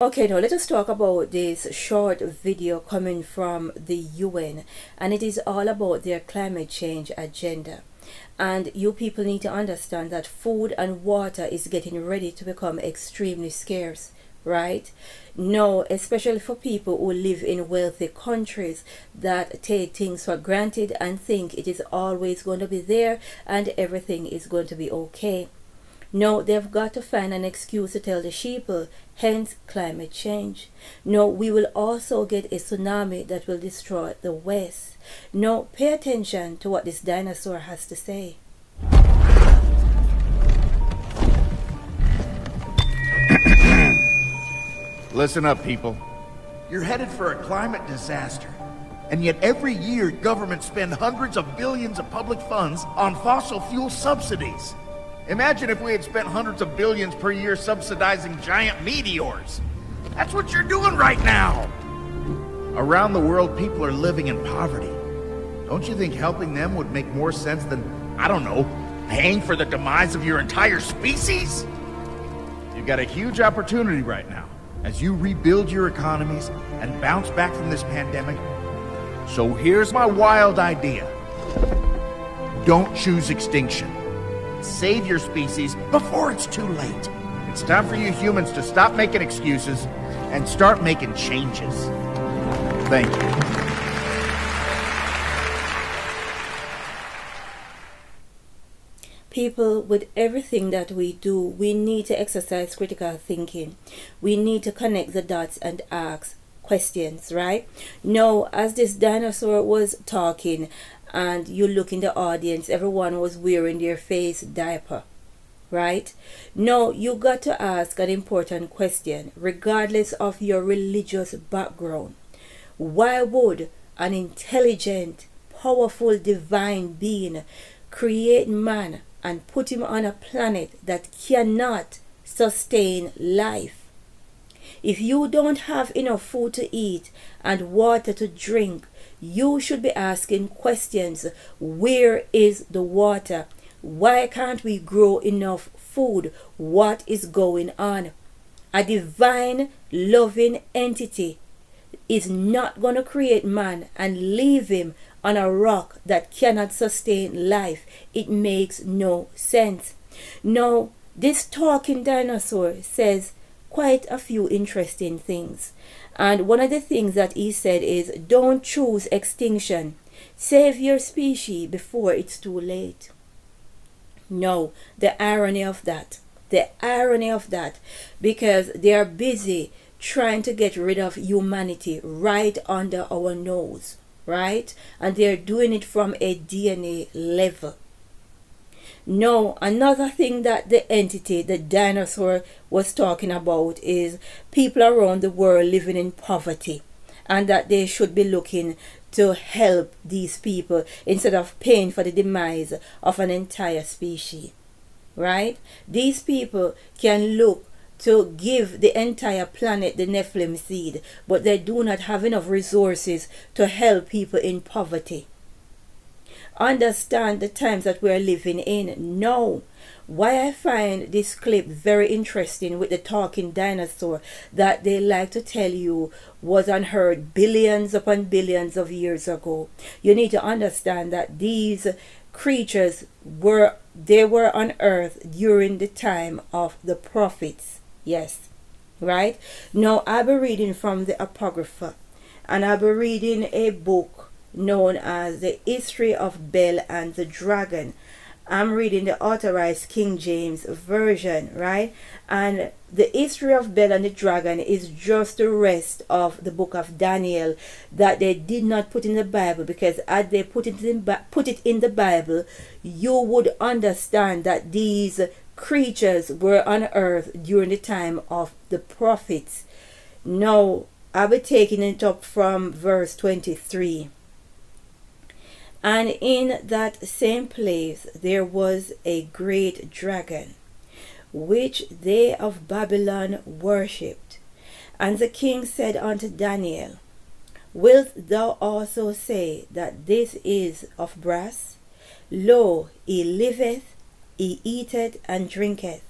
Okay, now let us talk about this short video coming from the UN, and it is all about their climate change agenda. And you people need to understand that food and water is getting ready to become extremely scarce, right? No, especially for people who live in wealthy countries that take things for granted and think it is always going to be there and everything is going to be okay. No, they've got to find an excuse to tell the sheeple, hence climate change. No, we will also get a tsunami that will destroy the West. No, pay attention to what this dinosaur has to say. Listen up, people. You're headed for a climate disaster. And yet every year, governments spend hundreds of billions of public funds on fossil fuel subsidies. Imagine if we had spent hundreds of billions per year subsidizing giant meteors. That's what you're doing right now. Around the world, people are living in poverty. Don't you think helping them would make more sense than, I don't know, paying for the demise of your entire species? You've got a huge opportunity right now as you rebuild your economies and bounce back from this pandemic. So here's my wild idea. Don't choose extinction. Save your species before it's too late. It's time for you humans to stop making excuses and start making changes. Thank you. People, with everything that we do, we need to exercise critical thinking. We need to connect the dots and ask questions, right? Now, as this dinosaur was talking, and you look in the audience, everyone was wearing their face diaper, right? No, you got to ask an important question, regardless of your religious background. Why would an intelligent, powerful, divine being create man and put him on a planet that cannot sustain life? If you don't have enough food to eat and water to drink, you should be asking questions. Where is the water? Why can't we grow enough food? What is going on? A divine, loving entity is not going to create man and leave him on a rock that cannot sustain life. It makes no sense. Now, this talking dinosaur says quite a few interesting things. And one of the things that he said is, don't choose extinction. Save your species before it's too late. No, the irony of that. Because they are busy trying to get rid of humanity right under our nose, right? And they're doing it from a DNA level. No, another thing that the entity, the dinosaur, was talking about is people around the world living in poverty, and that they should be looking to help these people instead of paying for the demise of an entire species, right? These people can look to give the entire planet the Nephilim seed, but they do not have enough resources to help people in poverty. Understand the times that we're living in. No. Why I find this clip very interesting with the talking dinosaur that they like to tell you was unheard billions upon billions of years ago. You need to understand that these creatures were on earth during the time of the prophets. Yes. Right? Now I'll be reading from the Apocrypha, and I'll be reading a book known as The History of Bel and the Dragon. I'm reading the Authorized King James Version, right? And the history of Bel and the Dragon is just the rest of the book of Daniel that they did not put in the Bible, because as they put it in the Bible, you would understand that these creatures were on earth during the time of the prophets. Now, I'll be taking it up from verse 23. And in that same place there was a great dragon, which they of Babylon worshipped. And the king said unto Daniel, Wilt thou also say that this is of brass? Lo, he liveth, he eateth and drinketh.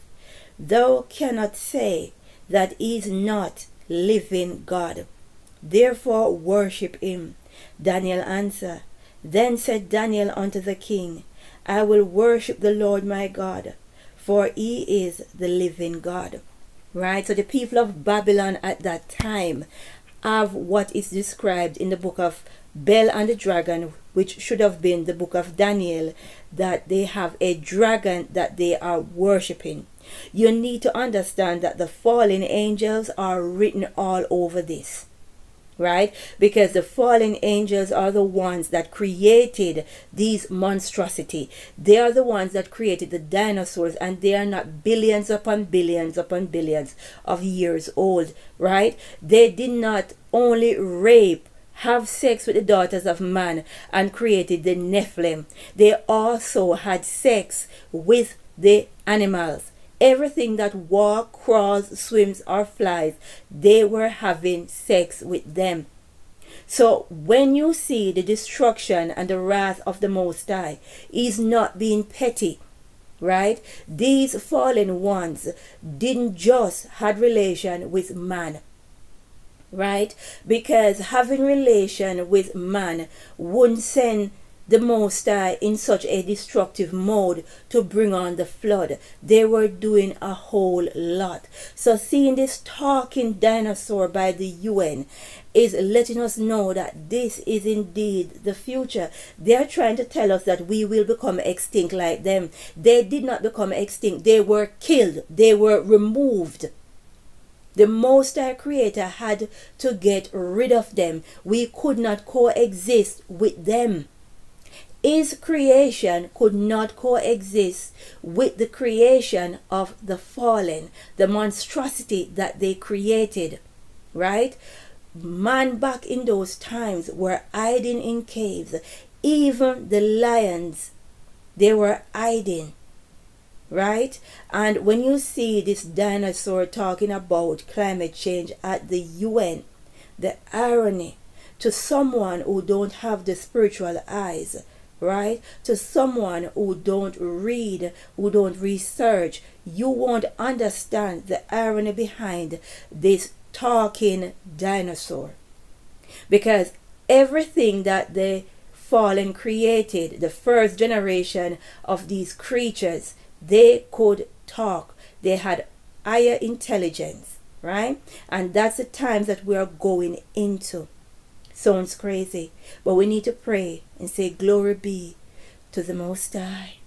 Thou cannot say that he is not living God. Therefore worship him. Daniel answered, Then said Daniel unto the king, I will worship the Lord my God, for he is the living God. Right? So the people of Babylon at that time have what is described in the book of Bel and the dragon, which should have been the book of Daniel, that they have a dragon that they are worshipping. You need to understand that the fallen angels are written all over this. Right? Because the fallen angels are the ones that created these monstrosity. They are the ones that created the dinosaurs, and they are not billions upon billions upon billions of years old. Right? They did not only rape, have sex with the daughters of man and created the Nephilim. They also had sex with the animals. Everything that walks, crawls, swims, or flies, they were having sex with them. So when you see the destruction and the wrath of the Most High, He's not being petty, right? These fallen ones didn't just had relation with man, right? Because having relation with man wouldn't send the Most High in such a destructive mode to bring on the flood. They were doing a whole lot. So seeing this talking dinosaur by the UN is letting us know that this is indeed the future. They are trying to tell us that we will become extinct like them. They did not become extinct. They were killed. They were removed. The Most High Creator had to get rid of them. We could not coexist with them. His creation could not coexist with the creation of the fallen, the monstrosity that they created, right? Man back in those times were hiding in caves. Even the lions, they were hiding, right? And when you see this dinosaur talking about climate change at the UN, the irony to someone who don't have the spiritual eyes, right? To someone who don't read, who don't research, you won't understand the irony behind this talking dinosaur. Because everything that the fallen created, the first generation of these creatures, they could talk. They had higher intelligence, right? And that's the times that we are going into. Sounds crazy, but we need to pray and say glory be to the Most High.